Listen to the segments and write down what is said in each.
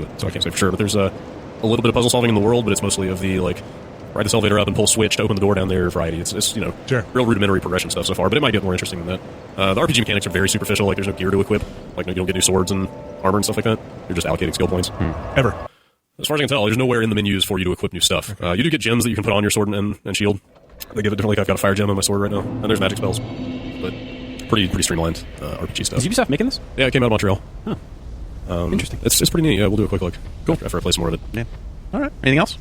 to it, so I can't say for sure. But there's a little bit of puzzle solving in the world, but it's mostly of the like ride this elevator up and pull switch to open the door down there variety. It's you know real rudimentary progression stuff so far, but it might get more interesting than that. The RPG mechanics are very superficial. Like there's no gear to equip. Like you don't get new swords and armor and stuff like that. You're just allocating skill points. Ever. As far as I can tell, there's nowhere in the menus for you to equip new stuff. You do get gems that you can put on your sword and shield. They give it different. Like I've got a fire gem on my sword right now, and there's magic spells. But pretty streamlined RPG stuff. Is Ubisoft making this? Yeah, it came out of Montreal. Interesting. It's pretty neat. Yeah, we'll do a quick look. Cool. After I play some more of it. Yeah. All right. Anything else?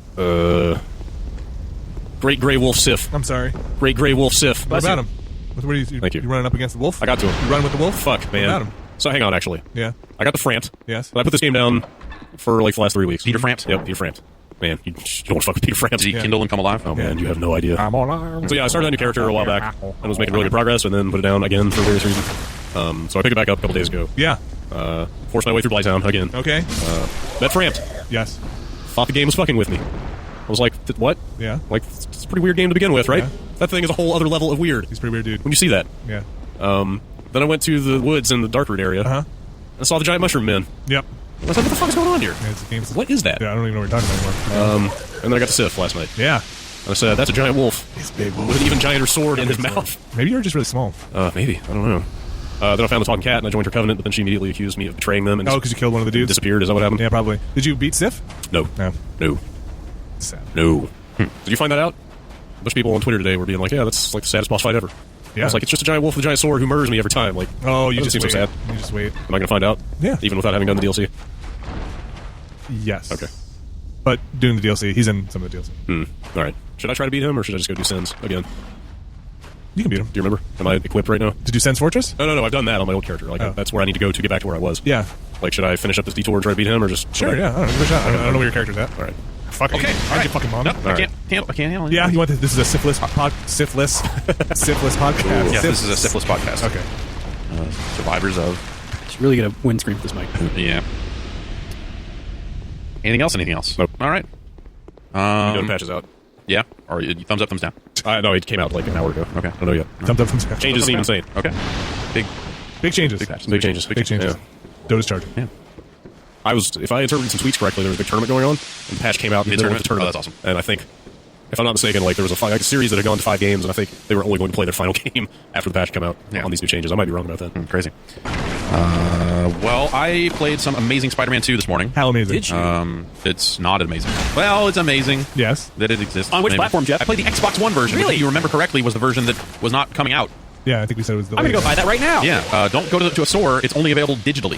Great Grey Wolf Sif. I'm sorry. Great Grey Wolf Sif. What about him? What are you? Thank you. You running up against the wolf? I got to him. You running with the wolf? Fuck, man. What about him? So hang on, actually. Yeah. I got the Frant. Yes. But I put this game down for like the last 3 weeks. Peter Frant? Yep, Peter Frant. Man, you don't fuck with Peter Frant. Did he kindle and come alive? Oh, man, you have no idea. I'm on. So yeah, I started that new character a while back and was making really good progress, and then put it down again for various reasons. So I picked it back up a couple days ago. Yeah. Forced my way through Blighttown again. Okay. Met Frant. Yes. Thought the game was fucking with me. I was like, what? Yeah. Like, it's a pretty weird game to begin with, right? Yeah. That thing is a whole other level of weird. He's a pretty weird dude. When you see that. Yeah. Then I went to the woods in the Darkroot area. Uh-huh. And saw the giant mushroom men. Yep. I was like, what the fuck is going on here? Yeah, it's a game. What is that? Yeah, I don't even know what you're talking about anymore. And then I got to Sif last night. Yeah. And I said, that's a giant wolf. He's big wolf. With an even gianter sword in his mouth. Maybe you're just really small. Maybe. I don't know. Then I found the talking cat and I joined her covenant, but then she immediately accused me of betraying them. And because you killed one of the dudes? disappeared. Is that what happened? Yeah, probably. Did you beat Sif? No. No. No. Sad. No. Did you find that out? A bunch of people on Twitter today were being like, yeah, that's like the saddest boss fight ever. Yeah. I was like, it's just a giant wolf with a giant sword who murders me every time. Like, oh, you that just seems wait. so sad. You just wait. Am I going to find out? Yeah. Even without having done the DLC? Yes. Okay. But doing the DLC, he's in some of the DLC. All right. Should I try to beat him, or should I just go do Sins again? You can beat him. Do you remember? Am I equipped right now? Did you Sen's Fortress? No. I've done that on my old character. Like, Oh. that's where I need to go to get back to where I was. Yeah. Like, should I finish up this detour and try to beat him, or just... Sure, yeah. I don't know. Give it a shot. I don't know where your character's at. All right. Fuck. Okay, Aren't all right. you fucking mom? Nope, All I right. can't handle it. Yeah, you want this is a syphilis syphilis podcast. Yes, this is a syphilis podcast. Okay. Survivors of. Should really get a windscreen for this mic. Yeah. Anything else? Nope. All right. Go to patches out. Yeah. Or thumbs up, thumbs down. No, it came out like an hour ago. Okay. I don't know yet. Thumbs up, thumbs down. Changes seem insane. Okay. Big changes. Big changes. Big changes. Yeah. Dota's charging. Yeah. If I interpreted some tweets correctly, there was a big tournament going on, and the patch came out in the middle of the tournament. Oh, that's awesome. And I think, if I'm not mistaken, like there was a series that had gone to 5 games, and I think they were only going to play their final game after the patch came out on these new changes. I might be wrong about that. Crazy. Well, I played some amazing Spider-Man 2 this morning. How amazing. Did you? It's not amazing. Well, it's amazing. Yes. That it exists. On which Maybe. platform, Jeff? I played the Xbox One version, Really? which, if you remember correctly, was the version that was not coming out. Yeah, I think we said it was the I'm going to go buy that right now. Yeah. Don't go to a store. It's only available digitally.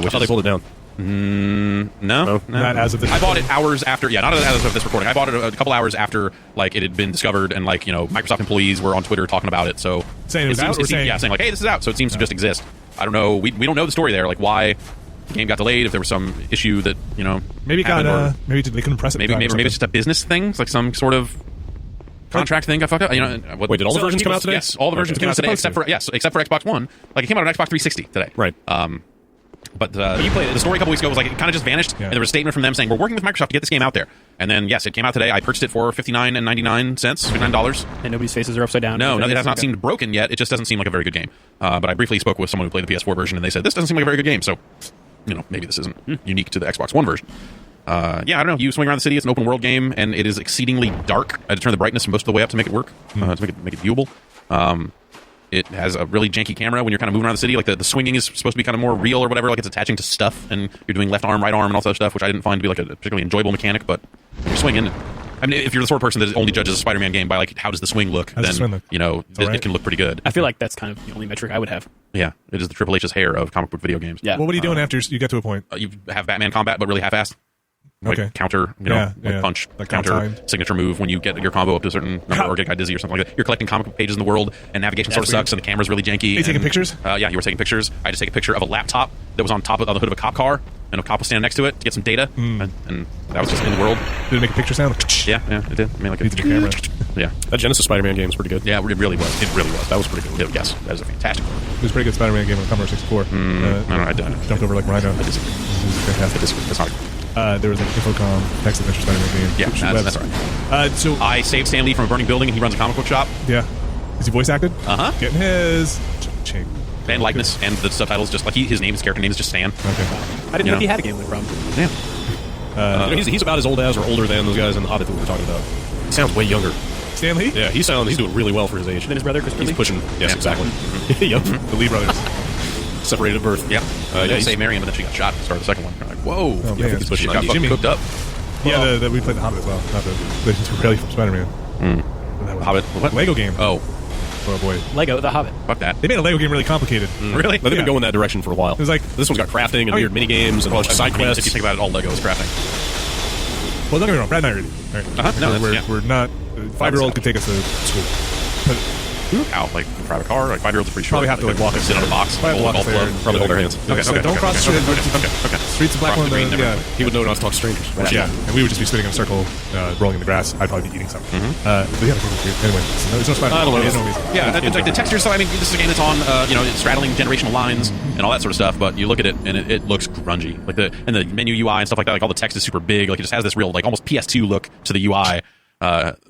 Which how they pulled it down. No. Not as of this I bought it hours after. Yeah, not as of this recording. I bought it a couple hours after like it had been discovered, and like Microsoft employees were on Twitter talking about it. So Saying it was out, or saying- saying like, hey, this is out. So it seems to just exist. I don't know. We don't know the story there. Like why the game got delayed. If there was some issue that maybe it happened, got or maybe they couldn't press it. maybe it's just a business thing. It's like some sort of contract thing got fucked up. Wait, did all the versions come out today? Yes, all the versions came out today, except for Xbox One. Like it came out on Xbox 360 today. Right. But you played it. The story a couple weeks ago was like it kind of just vanished, and there was a statement from them saying we're working with Microsoft to get this game out there. And then yes, it came out today. I purchased it for $59.99. And nobody's faces are upside down. No, it has not seemed broken yet. It just doesn't seem like a very good game. But I briefly spoke with someone who played the PS4 version, and they said this doesn't seem like a very good game. So, maybe this isn't unique to the Xbox One version. I don't know. You swing around the city. It's an open world game, and it is exceedingly dark. I had to turn the brightness most of the way up to make it work, to make it viewable. It has a really janky camera when you're kind of moving around the city. Like the swinging is supposed to be kind of more real or whatever. Like it's attaching to stuff, and you're doing left arm, right arm, and all that stuff, which I didn't find to be like a particularly enjoyable mechanic. But when you're swinging, I mean, if you're the sort of person that only judges a Spider-Man game by like how does the swing look, then it can look pretty good. I feel like that's kind of the only metric I would have. Yeah, it is the Triple H's hair of comic book video games. Yeah. Well, what are you doing after you get to a point? You have Batman combat, but really half-assed. Like Okay. counter, punch, Like counter timed. signature move when you get your combo up to a certain number or get a guy dizzy or something like that. You're collecting comic book pages in the world, and navigation sort of sucks, and the camera's really janky. Are you taking pictures? Yeah, you were taking pictures. I just take a picture of a laptop that was on the hood of a cop car, and a cop was standing next to it to get some data, and that was just in the world. Did it make a picture sound? Yeah, it did. I mean, like Needs a camera. Yeah, That Genesis Spider-Man game is pretty good. yeah, it really was. It really was. That was pretty good. Yes, that was a fantastic one. It was a pretty good Spider-Man game on Commodore 64. I don't. Jumped over like Rhino. It was fantastic. That's not. There was like Infocom, Text Adventure Spider-Man game. Yeah, that's right. So I saved Stan Lee from a burning building, and he runs a comic book shop. yeah, is he voice acted? Uh-huh. Getting his ching. and likeness, and the subtitles just like his character name is just Stan. Okay. I didn't know he had a game with problem. Yeah. He's about as old as or older than those guys in The Hobbit that we were talking about. He sounds way younger. Stan Lee? Yeah, he's doing really well for his age. And then his brother, Christopher He's Lee? pushing. Yes, Yeah. exactly. Yep. The Lee brothers. Separated at birth. Yeah. Yeah, They he's- say Marion, but then she got shot at the start of the second one. You're like, whoa. Oh, man. he's pushing She got 90s. fucking Jimmy. cooked up. Yeah, we played The Hobbit as well. Not the Legends of Corelli from Spider-Man. That was Hobbit. What? Lego game. Oh, Oh, boy. Lego, The Hobbit. fuck that. They made a Lego game really complicated. Really? They've been going that direction for a while. It was like- this one's got crafting and weird mini games and side I mean, quests. if you think about it, all Lego is crafting. Well, don't get me wrong. Brad and I are ready. All right. Uh-huh. No, we're, that's- yeah. we're not... 5-year-old could take us to school. But How? Like, private car? Like, 5-year-olds are pretty short. Probably have to, like, walk us sit on a there. box. Probably hold a walk golf us there club. and- Probably hold their hands. Okay, So okay. don't okay, cross okay, the okay. streets of Cross Blackmore. the green, never Yeah. mind. He would know not to talk to strangers. Yeah, and we would just be sitting in a circle, rolling in the grass. I'd probably be eating something. But yeah, anyway, it's no Spider-Man. I don't know. It's no reason. Yeah, it's like the textures. So I mean, this is a game that's on, it's straddling generational lines and all that sort of stuff. But you look at it and it looks grungy. Like the menu UI and stuff like that. Like all the text is super big. Like it just has this real like almost PS2 look to the UI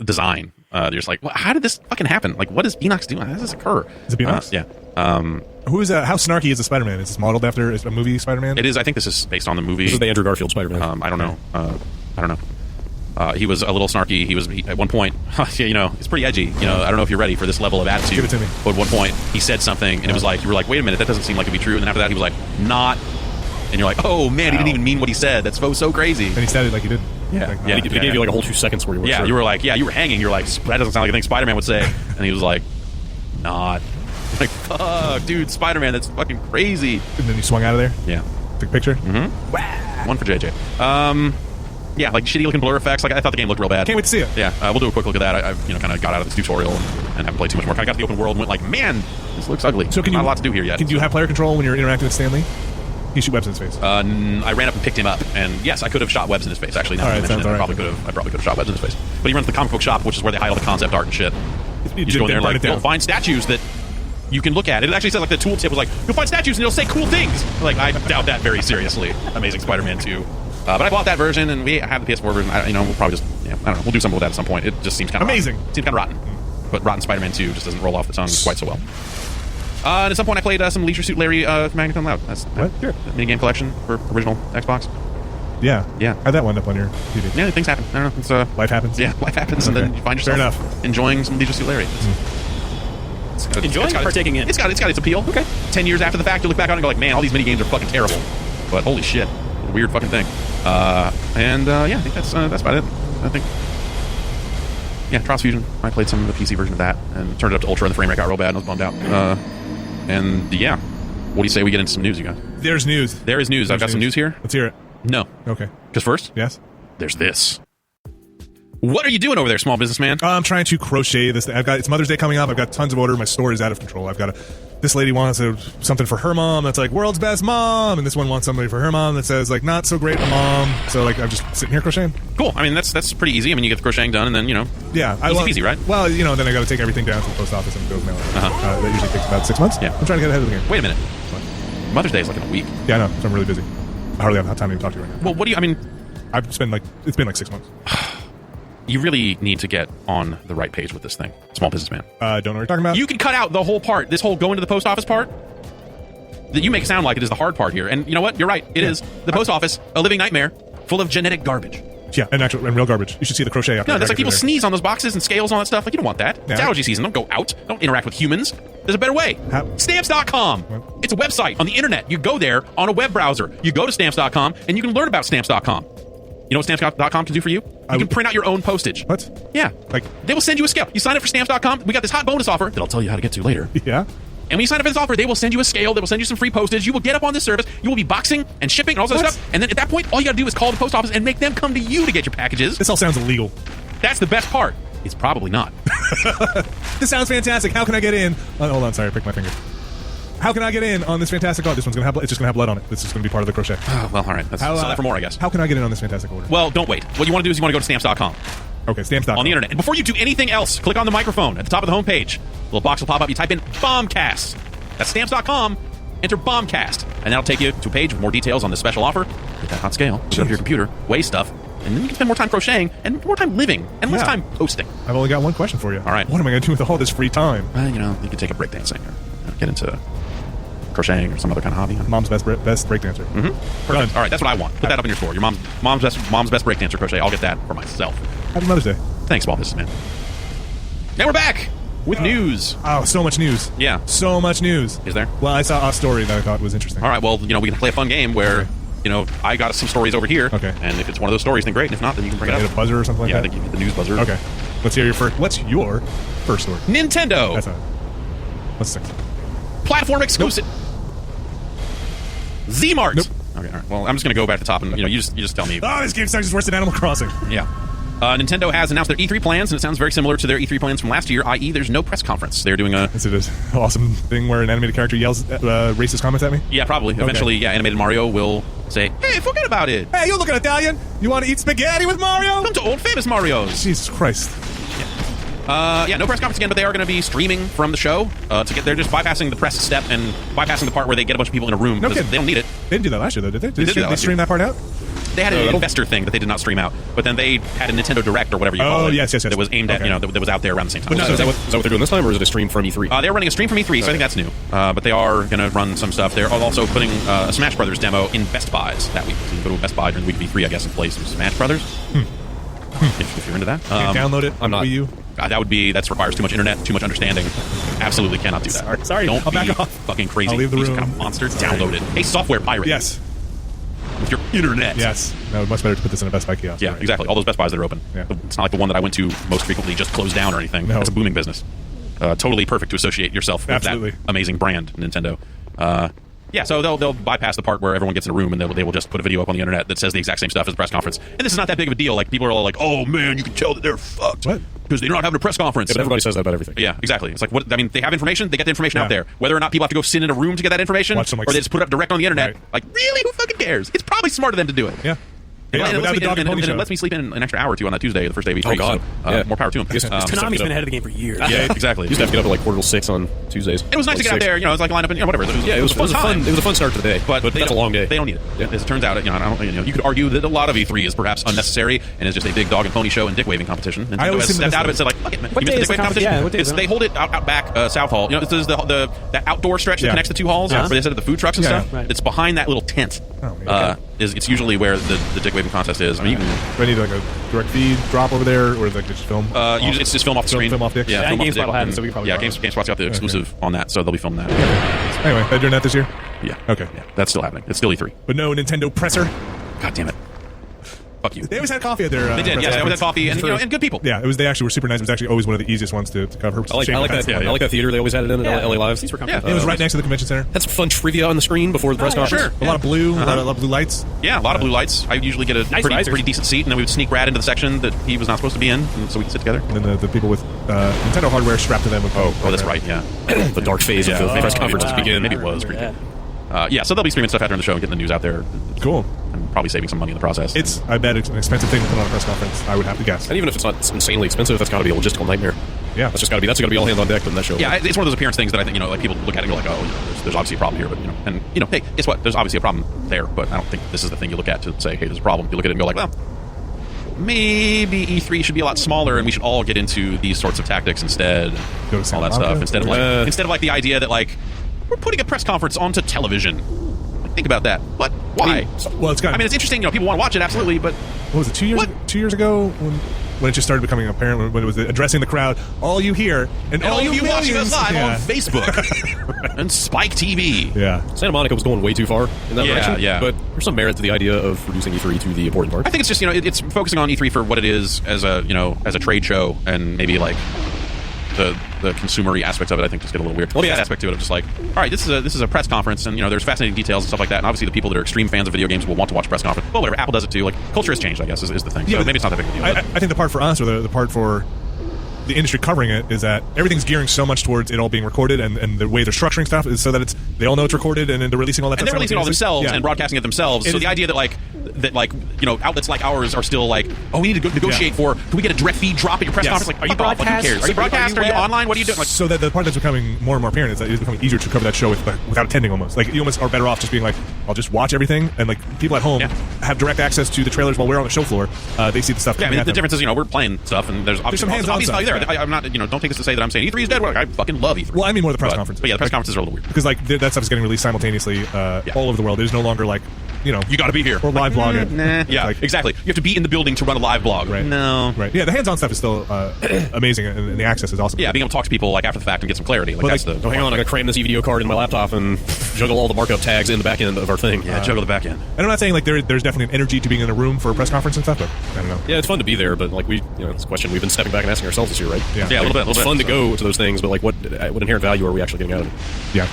design. You're just like, well, how did this fucking happen? Like, what is Beanox doing? How does this occur? Is it Beanox? Yeah. Who is how snarky is the Spider-Man? Is this modeled after a movie Spider-Man? It is. I think this is based on the movie. This is the Andrew Garfield Spider-Man. I don't know. I don't know. He was a little snarky. He at one point, it's pretty edgy. I don't know if you're ready for this level of attitude. Give it to me. But at one point, he said something, and it was like, you were like, wait a minute, that doesn't seem like it'd be true. And then after that, he was like, not. And you're like, oh man, he didn't even mean what he said. That's so crazy. And he said it like he did. Yeah. Like, Yeah. He gave you like a whole 2 seconds where you were Yeah, sure. you were like, you were hanging. You were like, that doesn't sound like a thing Spider-Man would say. And he was like, not. Like, fuck, dude, Spider-Man, that's fucking crazy. And then you swung out of there. Yeah. Took a picture. One for JJ. Yeah, like shitty looking blur effects. Like I thought the game looked real bad. Can't wait to see it. Yeah, we'll do a quick look at that. I kind of got out of this tutorial and haven't played too much more. Kind of got to the open world and went like, man, this looks ugly. So can you Not a lot to do here yet. Can you have player control when you're interacting with Stan Lee? You shoot webs in his face. I ran up and picked him up, and yes, I could have shot webs in his face. Actually, now All that right, you mention sounds it, all right. I probably could have shot webs in his face. But he runs the comic book shop, which is where they hide all the concept art and shit. You just go in there and like you'll find statues that you can look at. It actually said like the tooltip was like you'll find statues and it'll say cool things. Like I doubt that very seriously. Amazing Spider-Man 2. But I bought that version, and we have the PS4 version. We'll probably just I don't know. We'll do something with that at some point. It just seems kind of Amazing. Rotten. Seems kind of rotten. But Rotten Spider-Man 2 just doesn't roll off the tongue quite so well. And at some point, I played some Leisure Suit Larry Magneton Loud. That's What? Sure. The minigame collection for original Xbox. Yeah. Yeah. How'd that wind up on your TV? Yeah, things happen. I don't know. It's Life happens? Yeah, life happens, and Okay. then you find Fair yourself enough. enjoying some Leisure Suit Larry. Enjoying or partaking in? It's got its appeal. Okay. 10 years after the fact, you look back on it and go like, man, all these minigames are fucking terrible. But holy shit, weird fucking thing. Yeah, I think that's about it. I think. Yeah, Trials Fusion. I played some of the PC version of that and turned it up to Ultra, and the frame rate got real bad, and I was bummed out. And yeah, what do you say we get into some news, you guys? There's news. There is news. I've got some news here. Let's hear it. No, Okay. because first, Yes? there's this. What are you doing over there, small businessman? I'm trying to crochet this. It's Mother's Day coming up. I've got tons of orders. My store is out of control. I've got this lady wants something for her mom that's like world's best mom, and this one wants somebody for her mom that says like not so great mom. So like I'm just sitting here crocheting. Cool. I mean, that's pretty easy. I mean, you get the crocheting done, and then Yeah, Easy peasy, right? Well, then I got to take everything down to the post office and go mail it. Uh-huh. That usually takes about 6 months. Yeah. I'm trying to get ahead of the game. Wait a minute. Mother's Day is like in a week. Yeah, I know. So I'm really busy. I hardly have time to even talk to you right now. Well, what do you? I mean, It's been like 6 months. you really need to get on the right page with this thing, small businessman. Don't know what you're talking about. You can cut out the whole part. This whole going to the post office part. That you make it sound like it is the hard part here, and you know what? You're right. It is the post office, a living nightmare full of genetic garbage. Yeah, and real garbage. You should see the crochet after. No, that's like people there. sneeze on those boxes and scales and all that stuff. Like, you don't want that. It's Yeah. allergy season. Don't go out. Don't interact with humans. There's a better way. How- Stamps.com. What? It's a website on the internet. You go there on a web browser. You go to Stamps.com, and you can learn about Stamps.com. You know what Stamps.com can do for you? You can print out your own postage. What? Yeah. Like- they will send you a scale. You sign up for Stamps.com. We got this hot bonus offer that I'll tell you how to get to later. Yeah. And when you sign up for this offer, they will send you a scale. They will send you some free postage. You will get up on this service. You will be boxing and shipping and all that What? stuff. And then at that point, all you got to do is call the post office and make them come to you to get your packages. This all sounds illegal. That's the best part. It's probably not. This sounds fantastic. How can I get in? Hold on, sorry, I picked my finger. How can I get in on this fantastic order? This one's gonna have. It's just gonna have blood on it. This is gonna be part of the crochet. Well, all right. Let's sell that for more, I guess. How can I get in on this fantastic order? Well, don't wait. What you want to do is you want to go to Stamps.com Okay, stamps.com. on the internet. And before you do anything else, click on the microphone at the top of the homepage. A little box will pop up. You type in Bombcast. That's Stamps.com. Enter Bombcast. And that'll take you to a page with more details on this special offer. Get that hot scale. Put it up your computer. Weigh stuff. And then you can spend more time crocheting and more time living and less Yeah. time posting. I've only got one question for you. All right. What am I gonna do with all this free time? You can take a break dancing or get into crocheting or some other kind of hobby. Mom's best breakdancer. Mm-hmm. Perfect. All right, that's what I want. Put that up in your store. Your mom's best breakdancer crochet. I'll get that for myself. Happy Mother's Day. Thanks, small businessman. Now we're back with news. Oh, so much news. Yeah. So much news. Is there? Well, I saw a story that I thought was interesting. All right, well, we can play a fun game where, I got some stories over here. Okay. And if it's one of those stories, then great. And if not, then you can bring it up. Hit a buzzer or something like Yeah, I that? think you hit the news buzzer. Okay. Let's hear your first. What's your first story? Nintendo. That's not. What's the second? Platform exclusive. Z-Mart. Nope. Okay, all right. Well, I'm just going to go back to the top and, you just tell me. Oh, this game sucks. It's worse than Animal Crossing. Yeah. Nintendo has announced their E3 plans, and it sounds very similar to their E3 plans from last year, i.e. there's no press conference. They're doing a... Is it an awesome thing where an animated character yells racist comments at me? Yeah, probably. Okay. Eventually, animated Mario will say, hey, forget about it. Hey, you looking Italian? You want to eat spaghetti with Mario? Come to old famous Marios. Jesus Christ. No press conference again, but they are going to be streaming from the show. They're just bypassing the press step and bypassing the part where they get a bunch of people in a room. No because kidding. they don't need it. They didn't do that last year, though, did they? They did that last stream year. that part out? They had an investor thing that they did not stream out, but then they had a Nintendo Direct or whatever you call it. Yes. That was aimed at, that was out there around the same time. Is that what they're doing this time, or is it a stream from E3? They're running a stream from E3, so I think that's new. But they are going to run some stuff. They're also putting a Smash Brothers demo in Best Buys that week. So you can go to a Best Buy during the week of E3, I guess, and play some Smash Brothers. If you're into that. Can't download it. I'm not. Wii U. That requires too much internet, too much understanding. Absolutely cannot do that. Sorry. Don't I'll be back off. fucking crazy. I'll leave the Be some room. kind of monster. Download it. Hey, software pirate. Yes. With your internet. Yes. No, much better to put this in a Best Buy kiosk. Yeah, Right. exactly. All those Best Buys that are open. Yeah. It's not like the one that I went to most frequently just closed down or anything. No. That's a booming business. Totally perfect to associate yourself with Absolutely. that amazing brand, Nintendo. So they'll bypass the part where everyone gets in a room and they will just put a video up on the internet that says the exact same stuff as the press conference. And this is not that big of a deal. Like, people are all like, oh man, you can tell that they're fucked. What? Because they're not having a press conference. Yeah, but everybody says that about everything. Yeah, exactly. It's like, they have information, they get the information Yeah. out there. Whether or not people have to go sit in a room to get that information, Watch them, or they just put it up direct on the internet, Right. like, really, who fucking cares? It's probably smarter than to do it. Yeah. And Yeah, it without the dog and pony it show. lets me sleep in an extra hour or two on that Tuesday, the first day of E3. Oh, God. So, Yeah. more power to him. Konami's been ahead of the game for years. Yeah, exactly. You used to have to get up at like 5:45 on Tuesdays. It was nice to get out there. It was like line up and whatever. It was a fun time. It was a fun start to the day, but they that's a don't- long day. They don't need it. Yeah. As it turns out, you could argue that a lot of E3 is perhaps unnecessary and is just a big dog and pony show and dick waving competition. Nintendo always has seem to stepped out of it miss and said, like, fuck it, man. What You day missed is the the dick waving competition? Yeah, what day is They hold it out back South Hall. This is that outdoor stretch that Yeah. connects the two halls where they set up the food trucks and Yeah. stuff. Right. It's behind that little tent. Oh, okay. It's usually where the dick waving contest is. I mean, you can. Do I need like a direct feed drop over there, or like just film? Usually it's just film off the screen. Film off dicks? Yeah, Yeah, film and off the GameSpot will dick. have it, so we can probably Yeah, borrow GameSpot's got the exclusive on that, so they'll be filming that. Anyway, they're doing that this year. Yeah. Okay. Yeah, that's still happening. It's still E3. But no Nintendo presser. God damn it. Fuck you. They always had coffee at their. They did, yes. They always had coffee and, and good people. Yeah, they actually were super nice. It was actually always one of the easiest ones to cover. I like that. Yeah, yeah. I like that theater they always had it in Yeah. LA Live. These were Yeah. comfortable. It was right next to the convention center. Had some fun trivia on the screen before the press yeah, conference. sure. A lot of blue, a lot Uh-huh. of blue lights. Yeah, a lot of blue lights. I usually get a Nice risers. pretty decent seat, and then we would sneak Brad into the section that he was not supposed to be in, and so we could sit together. And then the people with Nintendo hardware strapped to them would come. Oh, that's right, yeah. The dark phase of the press conference wow. begin. Maybe it was pretty Yeah. good. So they'll be streaming stuff out during the show and getting the news out there, Cool. and probably saving some money in the process. It's, I bet, it's an expensive thing to put on a press conference. I would have to guess. And even if it's not insanely expensive, that's got to be a logistical nightmare. Yeah. That's got to be all hands on deck on that show. Yeah, it's one of those appearance things that I think, like people look at it and go like, oh, there's obviously a problem here, but, hey, guess what? There's obviously a problem there, but I don't think this is the thing you look at to say, hey, there's a problem. You look at it and go like, well, maybe E3 should be a lot smaller and we should all get into these sorts of tactics instead, Go to all that Santa stuff, Monica? instead of like the idea that like, we're putting a press conference onto television. Like, think about that. What? Why? Well, it's got. I mean, it's interesting, people want to watch it, absolutely, but what was it? 2 years? What? 2 years ago when it just started becoming apparent when it was addressing the crowd. All you hear and all of you watching us millions- live yeah. on Facebook and Spike TV. Yeah. Santa Monica was going way too far in that Yeah, direction. yeah. But there's some merit to the idea of reducing E3 to the important part. I think it's just it's focusing on E3 for what it is as a as a trade show, and maybe like the consumery aspects of it. I think just get a little weird. Well, yeah. That aspect to it of just like, all right, this is a press conference, and there's fascinating details and stuff like that. And obviously, the people that are extreme fans of video games will want to watch a press conference. Well, whatever, Apple does it too. Like, culture has changed, I guess, is the thing. Yeah, So but maybe it's not that big of a deal. I but- think the part for us, or the part for the industry covering it, is that everything's gearing so much towards it all being recorded, and the way they're structuring stuff is so that they all know it's recorded, and then they're releasing all that. and stuff they're releasing it all themselves Yeah. and broadcasting it themselves. It So is- the idea that outlets like ours are still like, oh, we need to negotiate for, can we get a direct feed drop at your press Yes. conference? Like, Are you fuck off. Like, who broadcast? cares? Are you broadcast? Are you web? online? What are you doing? Like, So that the part that's becoming more and more apparent is that it's becoming easier to cover that show without attending almost. Like, you almost are better off just being like, I'll just watch everything, and like people at home have direct access to the trailers while we're on the show floor. They see the stuff. yeah, I coming mean, at the them. difference is, we're playing stuff, and there's obviously some hands-on obviously stuff, there. yeah. I'm not, don't take this to say that I'm saying E3 is dead. I fucking love E3. Well, I mean more the press But- conferences. But yeah, the press conferences are a little weird. Because like that stuff is getting released simultaneously all over the world. There's no longer like you got to be here or live blog it. Yeah, Like- exactly. You have to be in the building to run a live blog. Right. No. Right. Yeah, the hands-on stuff is still amazing, and the access is awesome. Yeah, being able to talk to people like after the fact and get some clarity. Like, Well, that's like- the. Oh, hang on, I gotta cram this EVDO card in my laptop and juggle all the markup tags in the back end of our thing. Yeah, juggle the back end. And I'm not saying like there's definitely an energy to being in a room for a press conference and stuff, but I don't know. Yeah, it's fun to be there, but like it's a question we've been stepping back and asking ourselves this year, right? Yeah. Yeah, a little bit. It's fun to go to those things, but like, what inherent value are we actually getting out of it? Yeah.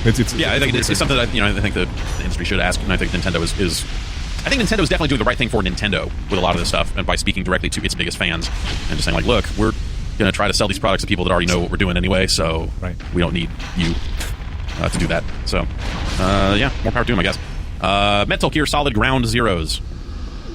It's Yeah, I think it's something that I think the industry should ask, and I think Nintendo is. I think Nintendo is definitely doing the right thing for Nintendo with a lot of this stuff, and by speaking directly to its biggest fans and just saying like, look, we're going to try to sell these products to people that already know what we're doing anyway, so we don't need you to do that. So, yeah, more power to them, I guess. Metal Gear Solid Ground Zeroes.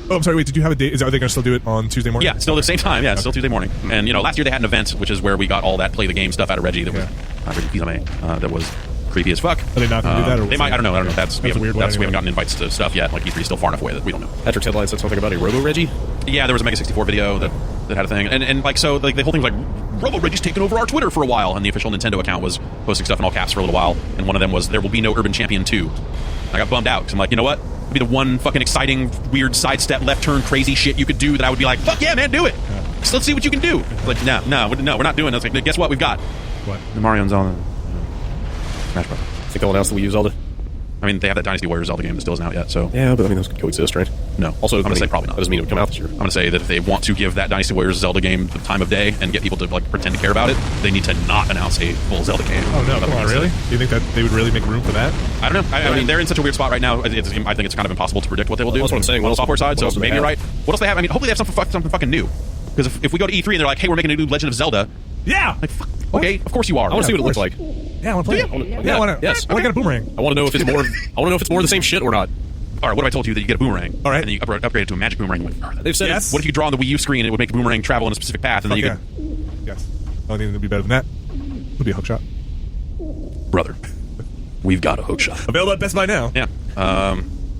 Oh, I'm sorry. Wait, did you have a date? Are they going to still do it on Tuesday morning? Yeah, still the same time. Yeah, still Tuesday morning. And last year they had an event, which is where we got all that play the game stuff out of Reggie. That was Reggie Fils-Aimé, that was creepy as fuck. Are they not going to do that? Or They might. I don't know. That's we a weird one we haven't anyway. gotten invites to stuff yet. Like E3 is still far enough away that we don't know. Patrick Headline said something about a Robo Reggie. Yeah, there was a Mega 64 video that had a thing, and like so, like the whole thing was like Robo Reggie's taken over our Twitter for a while, and the official Nintendo account was posting stuff in all caps for a little while, and one of them was there will be no Urban Champion 2. I got bummed out because I'm like, you know what? It'd be the one fucking exciting, weird sidestep, left turn, crazy shit you could do that I would be like, fuck yeah, man, do it. So let's see what you can do. Like, no, we're not doing this. Like, guess what? We've got What? the Mario and Zelda Smash Bros. I think they'll announce the Wii U Zelda. I mean, they have that Dynasty Warriors Zelda game that still isn't out yet, so Yeah, but I mean, those could coexist, right? no. Also, I'm gonna say probably not. That doesn't mean it would come out this year. I'm going to say that if they want to give that Dynasty Warriors Zelda game the time of day and get people to like pretend to care about it, they need to not announce a full Zelda game. Oh no! Come on, really? Do you think that they would really make room for that? I don't know. I mean, they're in such a weird spot right now. I think it's kind of impossible to predict what they will do. That's what I'm saying. On What the else- software side, what so else do they maybe you're have? right. What else they have? I mean, hopefully they have something fucking new. Because if we go to E3 and they're like, hey, we're making a new Legend of Zelda, Yeah. like, fuck, okay, of course you are. I want to see what it looks course. like. Yeah, I want to play it. Yeah, I want to. Yes. I want to get a boomerang. I want to know if it's more. I want to know if it's more of the same shit or not. All right, what if I told you that you get a boomerang? All right. And then you upgrade it to a magic boomerang. And went, They've said Yes. what if you could draw on the Wii U screen and it would make the boomerang travel in a specific path, and then Fuck you yeah. could, Yes. I think it'd be better than that. It'll be a hook shot. brother, we've got a hook shot. Available at Best Buy now. Yeah.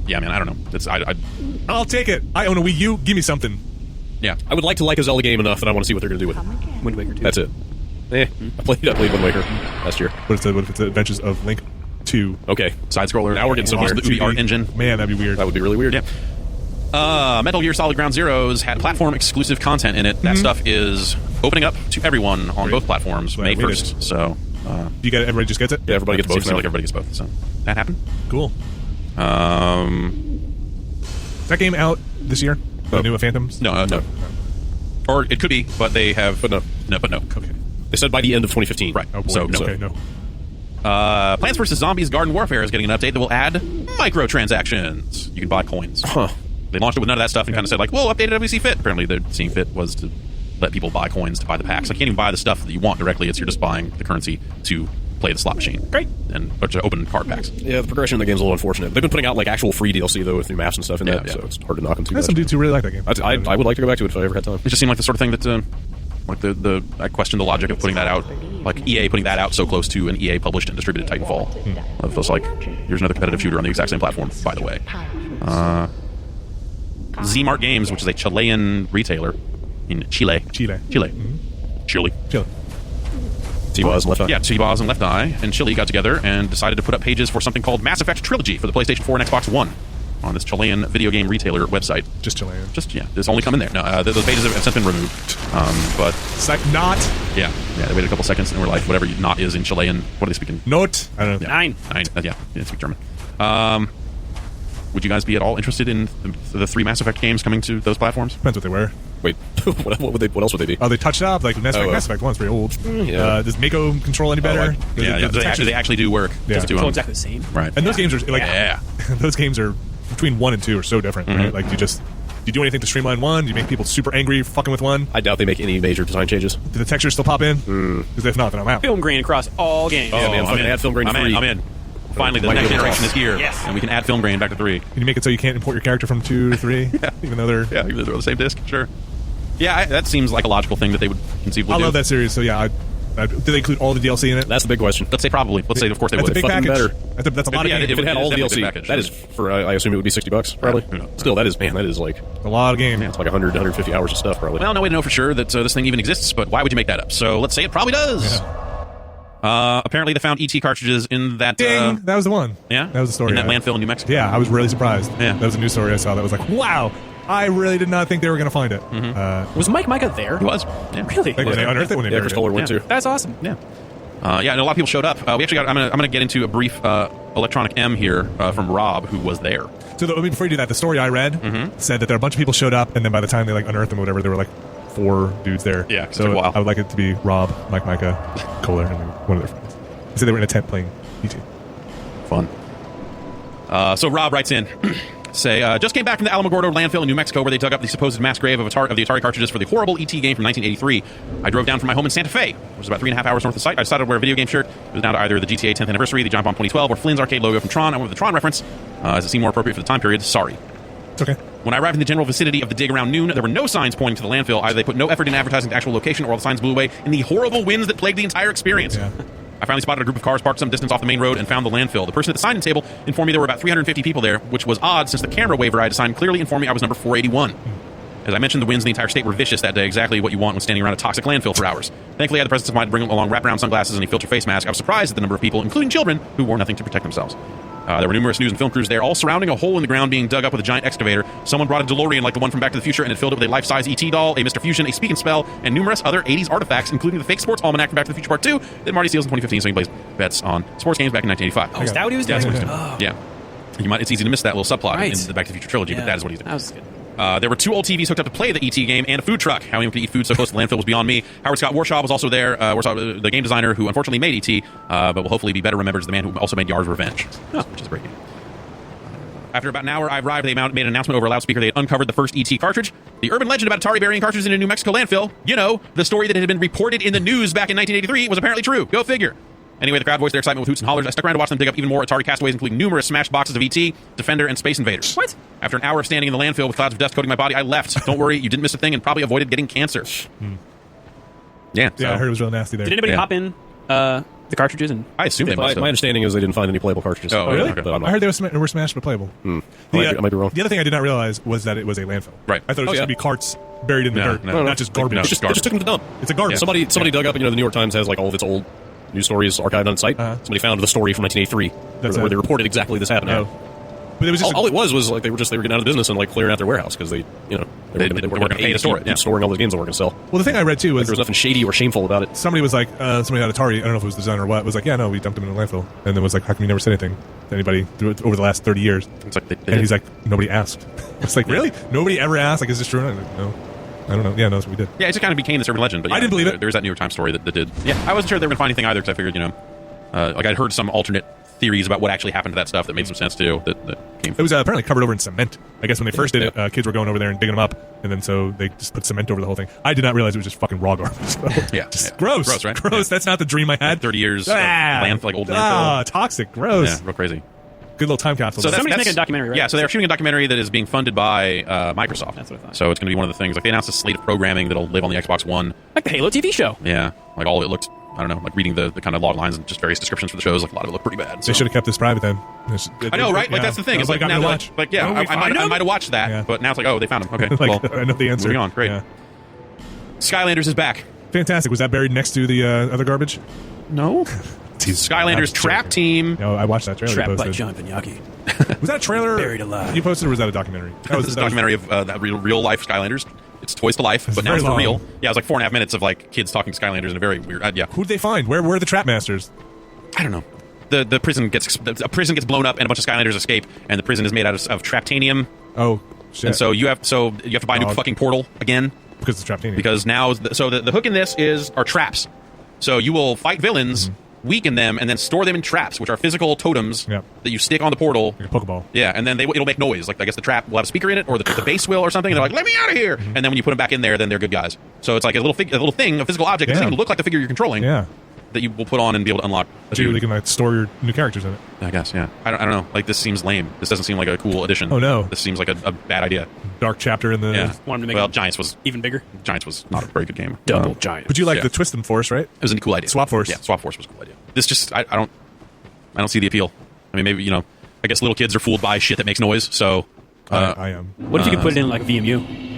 Yeah, man, I don't know. It's I'll take it. I own a Wii U. Give me something. yeah. I would like to like a Zelda game enough that I want to see what they're going to do with it. Wind Waker 2. That's it. I played Wind Waker last year. What if it's the Adventures of Link 2? Okay, Side scroller. Now we're getting so Here's hard. the UBR engine. Man, that'd be weird. that would be really weird. Yeah. Metal Gear Solid Ground Zeroes had platform exclusive content in it. That stuff is opening up to everyone on both platforms Right, May we 1st. So, You get it? Everybody just gets it? Yeah, everybody gets both seems now. like everybody gets both. So that happened. Cool. Is that game out this year? The new Phantoms? No, no. Or it could be, but they have. But no. No, but no. Okay. They said by the end of 2015. Right. Oh, boy. So, no. Okay, no. Plants vs. Zombies Garden Warfare is getting an update that will add microtransactions. You can buy coins. Huh. They launched it with none of that stuff and kind of said, like, well, updated WC Fit. Apparently, the seeing fit was to let people buy coins to buy the packs. Like, you can't even buy the stuff that you want directly. You're just buying the currency to play the slot machine. Great. Or to open card packs. Yeah, the progression of the game's a little unfortunate. They've been putting out like actual free DLC though with new maps and stuff in Yeah, that, yeah. so it's hard to knock them too There's some much. dudes who really like that game. I would like to go back to it if I ever had time. It just seemed like the sort of thing that, like I question the logic of putting that out, like EA putting that out so close to an EA published and distributed Titanfall. It feels like here's another competitive shooter on the exact same platform, by the way. Z-Mart Games, which is a Chilean retailer in Chile. Chile. Chile. Chill. T-Boz and Left Eye. Yeah, T-Boz and Left Eye and Chile got together and decided to put up pages for something called Mass Effect Trilogy for the PlayStation 4 and Xbox One on this Chilean video game retailer website. Just Chilean. Just, yeah, it's only coming there. No, those pages have since been removed. But, It's like not. yeah, they waited a couple seconds and were like, whatever not is in Chilean, what are they speaking? Not. I don't know. Nine. Yeah, they speak German. Would you guys be at all interested in the 3 Mass Effect games coming to those platforms? Depends what they were. Wait, what else would they be? Oh, they touched it up like Mass Effect. Oh, Mass Effect 1's pretty old. yeah. Does Mako control any better? Yeah, they actually do work. Yeah. Just to, Control exactly the same. right. And those games are like Yeah. those games are between 1 and 2 are so different, right? Like do you do anything to streamline 1? Do you make people super angry fucking with 1? I doubt they make any major design changes. Do the textures still pop in? Because if not, then I'm out. Film grain across all games. Oh, man, I'm fucking in. add film grain I'm free. in. Finally, the Might next be able to generation is here, Yes. and we can add film grain back to 3. Can you make it so you can't import your character from 2 to 3? Even though they're... Yeah, even though they're on the same disc, sure. Yeah, that seems like a logical thing that they would conceivably I do. love that series, so yeah, do they include all the DLC in it? That's the big question. Let's say probably. Let's say, of course, they That's a would. big Fucking package. better. That's a lot Yeah, of games. If it had all the Definitely DLC, package, that is for I assume it would be $60 probably. Who knows? Still, that is like a lot of games. it's like 100, 150 hours of stuff probably. Well, no way to know for sure that this thing even exists, but why would you make that up? So let's say it probably does. Apparently, they found ET cartridges in that. Ding! That was the one. Yeah? That was the story. In that yeah. landfill in New Mexico. Yeah, I was really surprised. Yeah. That was a news story I saw that was like, wow, I really did not think they were going to find it. Was Mike Micah there? He was. Yeah. Really? Like, when they unearthed it when they Yeah, buried Chris it. Kohler went Yeah. too. That's awesome. Yeah. Yeah, and a lot of people showed up. We actually got. I'm gonna get into a brief electronic M here from Rob, who was there. So before you do that, the story I read said that there were a bunch of people showed up, and then by the time they like unearthed them or whatever, there were like 4 dudes there. Yeah, it so took a while. I would like it to be Rob, Micah, Kohler, and one of their friends. They said they were in a tent playing ET. Fun. So Rob writes in, just came back from the Alamogordo landfill in New Mexico where they dug up the supposed mass grave of the Atari cartridges for the horrible ET game from 1983. I drove down from my home in Santa Fe, which was about 3.5 hours north of the site. I decided to wear a video game shirt. It was now to either the GTA 10th anniversary, the Giant Bomb 2012, or Flynn's arcade logo from Tron. I went with the Tron reference, as it seemed more appropriate for the time period. Sorry. It's okay. When I arrived in the general vicinity of the dig around noon, there were no signs pointing to the landfill. Either they put no effort in advertising the actual location, or all the signs blew away in the horrible winds that plagued the entire experience. Yeah. I finally spotted a group of cars parked some distance off the main road and found the landfill. The person at the sign-in table informed me there were about 350 people there, which was odd since the camera waiver I had assigned clearly informed me I was number 481. As I mentioned, the winds in the entire state were vicious that day, exactly what you want when standing around a toxic landfill for hours. Thankfully, I had the presence of mind to bring along wraparound sunglasses and a filter face mask. I was surprised at the number of people, including children, who wore nothing to protect themselves. There were numerous news and film crews there, all surrounding a hole in the ground being dug up with a giant excavator. Someone brought a DeLorean like the one from Back to the Future and it filled it with a life-size ET doll, a Mr. Fusion, a Speak and Spell, and numerous other 80s artifacts, including the fake sports almanac from Back to the Future Part 2 that Marty steals in 2015 so he plays bets on sports games back in 1985. Oh, is that what he was Yeah, doing? that's what he's doing. Yeah. It's easy to miss that little subplot Right. in the Back to the Future trilogy, but that is what he's doing. That was good. There were 2 old TVs hooked up to play the ET game and a food truck. How anyone could eat food so close to the landfill was beyond me. Howard Scott Warshaw was also there, the game designer who unfortunately made ET, but will hopefully be better remembered as the man who also made Yard's Revenge, which is a great game. After about an hour, I arrived. They made an announcement over a loudspeaker. They had uncovered the first ET cartridge. The urban legend about Atari burying cartridges in a New Mexico landfill, the story that had been reported in the news back in 1983 was apparently true. Go figure. Anyway, the crowd voiced their excitement with hoots and hollers. I stuck around to watch them dig up even more Atari castaways, including numerous smashed boxes of ET, Defender, and Space Invaders. What? After an hour of standing in the landfill with clouds of dust coating my body, I left. Don't worry, you didn't miss a thing and probably avoided getting cancer. Yeah, Yeah, I heard it was real nasty there. Did anybody Yeah. hop in the cartridges? And I assume they must My have. understanding is they didn't find any playable cartridges. Oh, really? But I'm not- I heard they were smashed but playable. I might be wrong. The other thing I did not realize was that it was a landfill. Right. I thought it was Oh, going yeah. to be carts buried in the No, dirt, no. not just garbage. No, It just took them to dump. It's a garbage. Somebody dug up. The New York Times has like all of its old news stories archived on its site. Somebody found the story from 1983 That's where it. they reported exactly this happening. Oh. But it was just All it was like they were getting out of business and like clearing out their warehouse because they They weren't gonna pay to store it, yeah. storing all those games they weren't going to sell. well, the thing I read too was There was nothing shady or shameful about it. somebody was like, somebody at Atari, I don't know if it was the designer or what, was like, yeah, no, we dumped them in a landfill. And then was like, how come you never said anything to anybody through it over the last 30 years? It's like they And did. he's like, nobody asked. It's like, really? Nobody ever asked? Like, is this true? And I'm like, no. I don't know. Yeah, no, that's what we did. Yeah, it just kind of became this urban legend. But yeah, I didn't believe it. There's that New York Times story that did. Yeah, I wasn't sure they were going to find anything either because I figured, like I'd heard some alternate theories about what actually happened to that stuff that made some sense too. That came. It was apparently covered over in cement. I guess when they first did it, kids were going over there and digging them up, and then so they just put cement over the whole thing. I did not realize it was just fucking raw garbage. Yeah, Just yeah. gross, Gross, right? Gross. Yeah. That's not the dream I had. 30 years of like old landfill. Toxic, gross. Yeah, real crazy. Good little time capsule. So Somebody's making a documentary, right? Yeah, so they're shooting a documentary that is being funded by Microsoft. That's what I thought. So it's going to be one of the things. Like they announced a slate of programming that'll live on the Xbox One. Like the Halo TV show. Yeah, like all of it looked. I don't know, like reading the kind of log lines and just various descriptions for the shows. Like a lot of it looked pretty bad. they So. should have kept this private then. I know, right? Like Yeah. that's the thing. I It's was like I'm now gonna they're watch. like yeah, Will we I find might him? have watched that, Yeah. but now it's like, oh, they found him. Okay, Like, well, I know the answer. moving on. Great. Yeah. Skylanders is back. Fantastic. Was that buried next to the other garbage? No. Jeez. Skylanders I'm Trap joking. Team. No, I watched that trailer. Trapped you by posted. John Vignacchi. Was that a trailer Buried alive. you posted, or was that a documentary? That This is a documentary of that real life Skylanders. It's Toys to Life, but now very it's for long. real. Yeah, it was like 4.5 minutes of like kids talking to Skylanders in a very weird. Yeah, Who'd they find? Where were the trap masters? I don't know. The prison gets blown up and a bunch of Skylanders escape, and the prison is made out of traptanium, Oh, shit. and so you have to buy a new Oh. fucking portal again because it's trap because now the hook in this are traps. So you will fight villains, weaken them, and then store them in traps, which are physical totems Yep. that you stick on the portal. like a Pokeball. Yeah, and then it'll make noise. Like I guess the trap will have a speaker in it, or the base will, or something. And they're like, "Let me out of here!" And then when you put them back in there, then they're good guys. So it's like a little thing, a physical object that Yeah. doesn't even look like the figure you're controlling. Yeah. that you will put on and be able to unlock. So you can like store your new characters in it. I guess, yeah. I don't know. Like, this seems lame. This doesn't seem like a cool addition. Oh, no. This seems like a bad idea. Dark chapter in the. Yeah. Want him to make Well, it Giants was even bigger. not a very good game. Double giant. But you like Yeah. the Twist and Force, right? It was a cool idea. Swap Force. Yeah, Swap Force was a cool idea. This just, I don't see the appeal. I mean, maybe, I guess little kids are fooled by shit that makes noise, so. I am. What if you could put it in like VMU?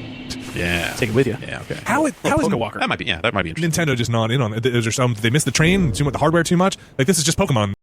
Yeah. Take it with you. Yeah, okay. How is Poké Walker. That might be interesting. Nintendo just not in on it? Is there some? Did they miss the train? Did they want the hardware too much? Like this is just Pokemon.